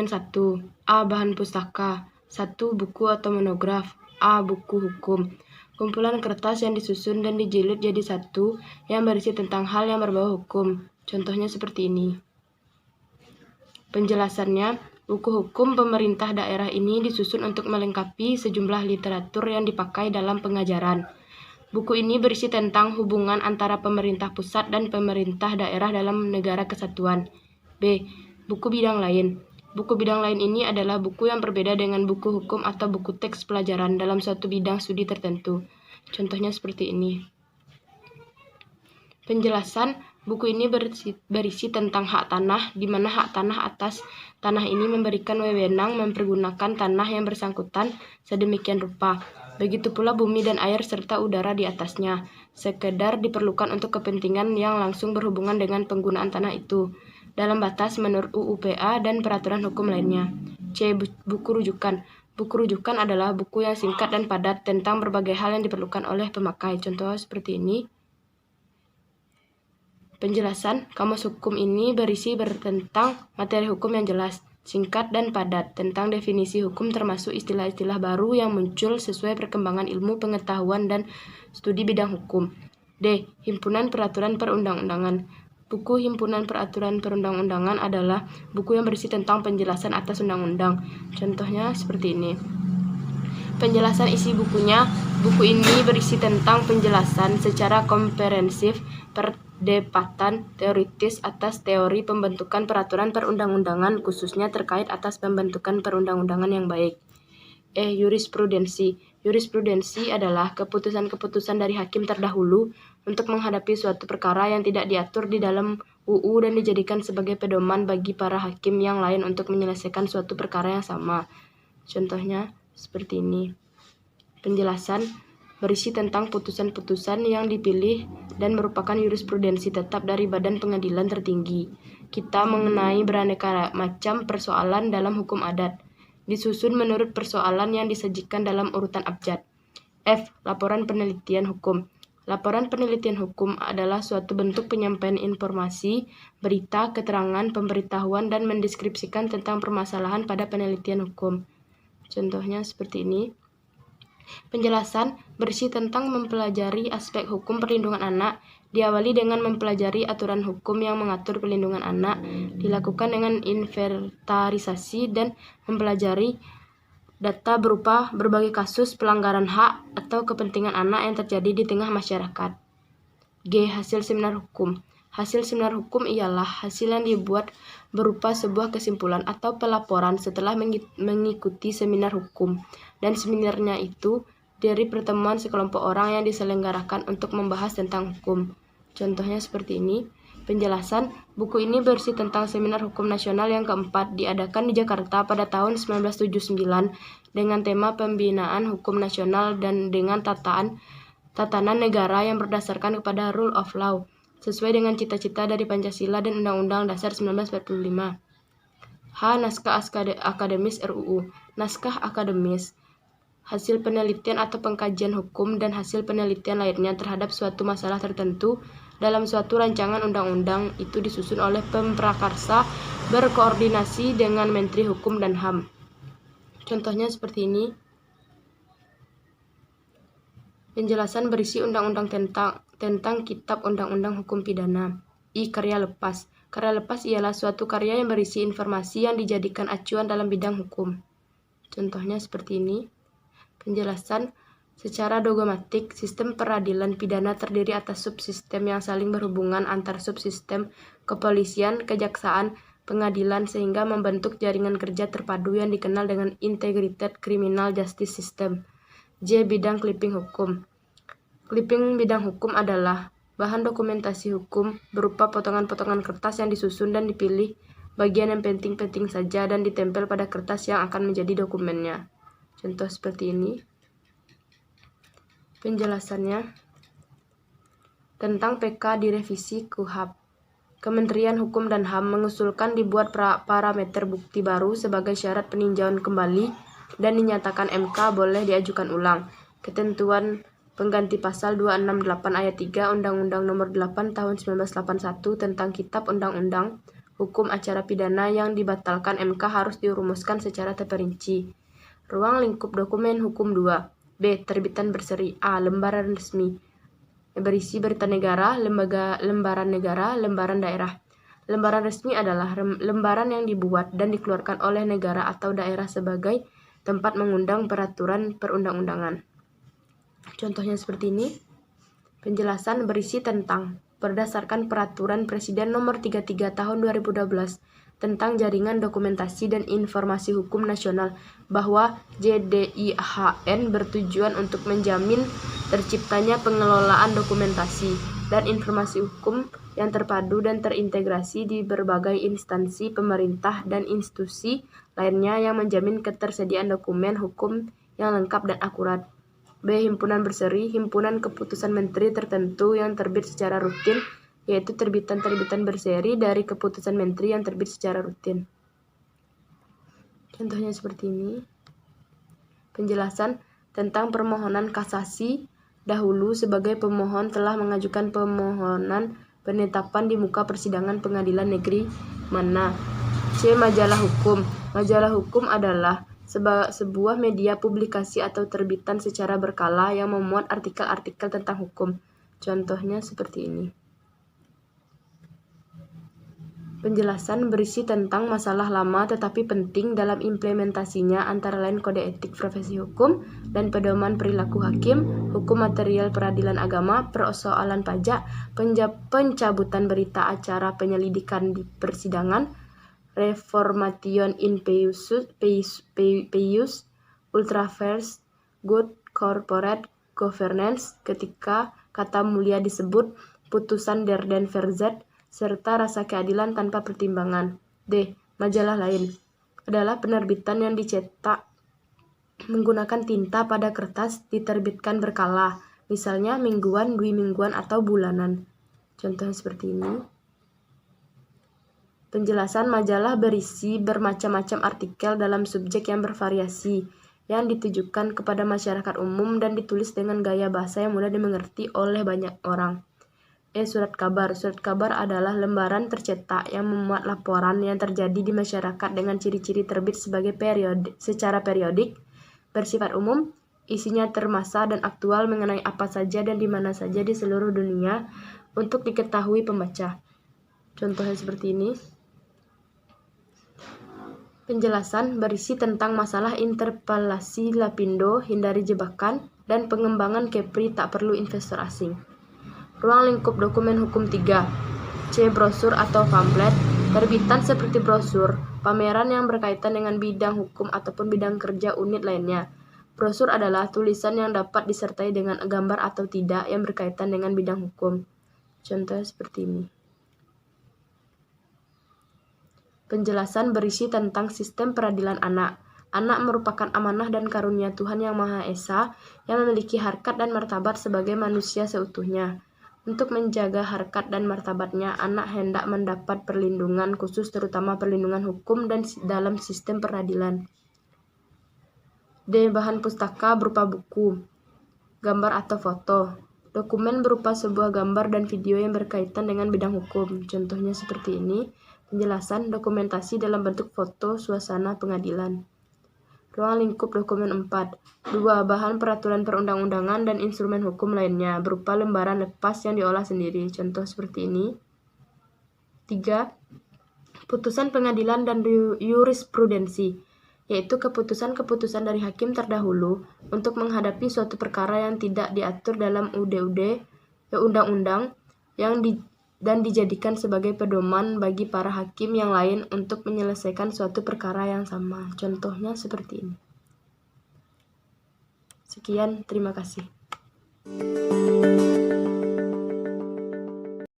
Dokumen 1. A. Bahan pustaka. 1. Buku atau monograf. A. Buku hukum. Kumpulan kertas yang disusun dan dijilid jadi satu yang berisi tentang hal yang berbau hukum. Contohnya seperti ini. Penjelasannya, buku hukum pemerintah daerah ini disusun untuk melengkapi sejumlah literatur yang dipakai dalam pengajaran. Buku ini berisi tentang hubungan antara pemerintah pusat dan pemerintah daerah dalam negara kesatuan. B. Buku bidang lain. Buku bidang lain ini adalah buku yang berbeda dengan buku hukum atau buku teks pelajaran dalam suatu bidang studi tertentu. Contohnya seperti ini. Penjelasan, buku ini berisi tentang hak tanah, di mana hak tanah atas tanah ini memberikan wewenang mempergunakan tanah yang bersangkutan sedemikian rupa. Begitu pula bumi dan air serta udara di atasnya, sekedar diperlukan untuk kepentingan yang langsung berhubungan dengan penggunaan tanah itu, dalam batas menurut UU PA dan peraturan hukum lainnya. C. Buku rujukan. Buku rujukan adalah buku yang singkat dan padat tentang berbagai hal yang diperlukan oleh pemakai. Contoh seperti ini. Penjelasan, kamus hukum ini berisi tentang materi hukum yang jelas, singkat dan padat, tentang definisi hukum termasuk istilah-istilah baru yang muncul sesuai perkembangan ilmu pengetahuan dan studi bidang hukum. D. Himpunan peraturan perundang-undangan. Buku himpunan peraturan perundang-undangan adalah buku yang berisi tentang penjelasan atas undang-undang. Contohnya seperti ini. Penjelasan isi bukunya, buku ini berisi tentang penjelasan secara komprehensif perdebatan teoritis atas teori pembentukan peraturan perundang-undangan khususnya terkait atas pembentukan perundang-undangan yang baik. E. Jurisprudensi. Jurisprudensi adalah keputusan-keputusan dari hakim terdahulu untuk menghadapi suatu perkara yang tidak diatur di dalam UU dan dijadikan sebagai pedoman bagi para hakim yang lain untuk menyelesaikan suatu perkara yang sama. Contohnya seperti ini. Penjelasan berisi tentang putusan-putusan yang dipilih dan merupakan jurisprudensi tetap dari badan pengadilan tertinggi. Kita mengenai beraneka macam persoalan dalam hukum adat. Disusun menurut persoalan yang disajikan dalam urutan abjad. F. Laporan penelitian hukum. Laporan penelitian hukum adalah suatu bentuk penyampaian informasi, berita, keterangan, pemberitahuan, dan mendeskripsikan tentang permasalahan pada penelitian hukum. Contohnya seperti ini. Penjelasan berisi tentang mempelajari aspek hukum perlindungan anak, diawali dengan mempelajari aturan hukum yang mengatur perlindungan anak, dilakukan dengan inventarisasi dan mempelajari data berupa berbagai kasus pelanggaran hak atau kepentingan anak yang terjadi di tengah masyarakat. G. Hasil seminar hukum. Hasil seminar hukum ialah hasil yang dibuat berupa sebuah kesimpulan atau pelaporan setelah mengikuti seminar hukum, dan seminarnya itu dari pertemuan sekelompok orang yang diselenggarakan untuk membahas tentang hukum. Contohnya seperti ini. Penjelasan, buku ini berisi tentang seminar hukum nasional yang keempat diadakan di Jakarta pada tahun 1979 dengan tema pembinaan hukum nasional dan dengan tatanan negara yang berdasarkan kepada rule of law, sesuai dengan cita-cita dari Pancasila dan Undang-Undang Dasar 1945. H. Naskah akademis RUU. Naskah akademis, hasil penelitian atau pengkajian hukum dan hasil penelitian lainnya terhadap suatu masalah tertentu dalam suatu rancangan undang-undang itu disusun oleh pemprakarsa berkoordinasi dengan Menteri Hukum dan HAM. Contohnya seperti ini. Penjelasan berisi undang-undang tentang Kitab Undang-Undang Hukum Pidana. I. Karya lepas. Karya lepas ialah suatu karya yang berisi informasi yang dijadikan acuan dalam bidang hukum. Contohnya seperti ini. Penjelasan, secara dogmatik, sistem peradilan pidana terdiri atas subsistem yang saling berhubungan antar subsistem kepolisian, kejaksaan, pengadilan sehingga membentuk jaringan kerja terpadu yang dikenal dengan Integrated Criminal Justice System. J. Bidang clipping hukum. Clipping bidang hukum adalah bahan dokumentasi hukum berupa potongan-potongan kertas yang disusun dan dipilih bagian yang penting-penting saja dan ditempel pada kertas yang akan menjadi dokumennya. Contoh seperti ini. Penjelasannya tentang PK direvisi KUHP. Kementerian Hukum dan HAM mengusulkan dibuat parameter bukti baru sebagai syarat peninjauan kembali dan dinyatakan MK boleh diajukan ulang. Ketentuan pengganti pasal 268 ayat 3 Undang-Undang Nomor 8 Tahun 1981 tentang Kitab Undang-Undang hukum acara pidana yang dibatalkan MK harus dirumuskan secara terperinci. Ruang lingkup dokumen hukum 2. B. Terbitan berseri. A. Lembaran resmi. Berisi berita negara, lembaran negara, lembaran daerah. Lembaran resmi adalah lembaran yang dibuat dan dikeluarkan oleh negara atau daerah sebagai tempat mengundang peraturan perundang-undangan. Contohnya seperti ini. Penjelasan berisi tentang berdasarkan Peraturan Presiden Nomor 33 Tahun 2012 tentang Jaringan Dokumentasi dan Informasi Hukum Nasional bahwa JDIHN bertujuan untuk menjamin terciptanya pengelolaan dokumentasi dan informasi hukum yang terpadu dan terintegrasi di berbagai instansi pemerintah dan institusi lainnya yang menjamin ketersediaan dokumen hukum yang lengkap dan akurat. B. Himpunan berseri, himpunan keputusan menteri tertentu yang terbit secara rutin, yaitu terbitan-terbitan berseri dari keputusan menteri yang terbit secara rutin. Contohnya seperti ini. Penjelasan tentang permohonan kasasi. Dahulu sebagai pemohon telah mengajukan permohonan penetapan di muka persidangan pengadilan negeri mana. C. Majalah hukum. Majalah hukum adalah sebuah media publikasi atau terbitan secara berkala yang memuat artikel-artikel tentang hukum. Contohnya seperti ini. Penjelasan berisi tentang masalah lama tetapi penting dalam implementasinya antara lain kode etik profesi hukum dan pedoman perilaku hakim, hukum material peradilan agama, persoalan pajak, pencabutan berita acara penyelidikan di persidangan, Reformation in Peius, Ultra Vires, Good Corporate Governance, ketika kata mulia disebut, putusan Der Den Verzet, serta rasa keadilan tanpa pertimbangan. D. Majalah lain adalah penerbitan yang dicetak menggunakan tinta pada kertas, diterbitkan berkala, misalnya mingguan, dwi-mingguan, atau bulanan. Contohnya seperti ini. Penjelasan majalah berisi bermacam-macam artikel dalam subjek yang bervariasi, yang ditujukan kepada masyarakat umum dan ditulis dengan gaya bahasa yang mudah dimengerti oleh banyak orang. Surat kabar. Surat kabar adalah lembaran tercetak yang memuat laporan yang terjadi di masyarakat dengan ciri-ciri terbit secara periodik, bersifat umum, isinya termasa dan aktual mengenai apa saja dan di mana saja di seluruh dunia untuk diketahui pembaca. Contohnya seperti ini. Penjelasan berisi tentang masalah interpelasi Lapindo, hindari jebakan, dan pengembangan Kepri tak perlu investor asing. Ruang lingkup dokumen hukum 3. C. Brosur atau pamflet. Terbitan seperti brosur, pameran yang berkaitan dengan bidang hukum ataupun bidang kerja unit lainnya. Brosur adalah tulisan yang dapat disertai dengan gambar atau tidak yang berkaitan dengan bidang hukum. Contohnya seperti ini. Penjelasan berisi tentang sistem peradilan anak. Anak merupakan amanah dan karunia Tuhan Yang Maha Esa yang memiliki harkat dan martabat sebagai manusia seutuhnya. Untuk menjaga harkat dan martabatnya, anak hendak mendapat perlindungan khusus terutama perlindungan hukum dan dalam sistem peradilan. D. Bahan pustaka berupa buku, gambar atau foto. Dokumen berupa sebuah gambar dan video yang berkaitan dengan bidang hukum. Contohnya seperti ini. Penjelasan dokumentasi dalam bentuk foto suasana pengadilan. Ruang lingkup dokumen 4. 2. Bahan peraturan perundang-undangan dan instrumen hukum lainnya berupa lembaran lepas yang diolah sendiri. Contoh seperti ini. 3. Putusan pengadilan dan jurisprudensi, yaitu keputusan-keputusan dari hakim terdahulu untuk menghadapi suatu perkara yang tidak diatur dalam undang-undang dan dijadikan sebagai pedoman bagi para hakim yang lain untuk menyelesaikan suatu perkara yang sama. Contohnya seperti ini. Sekian, terima kasih.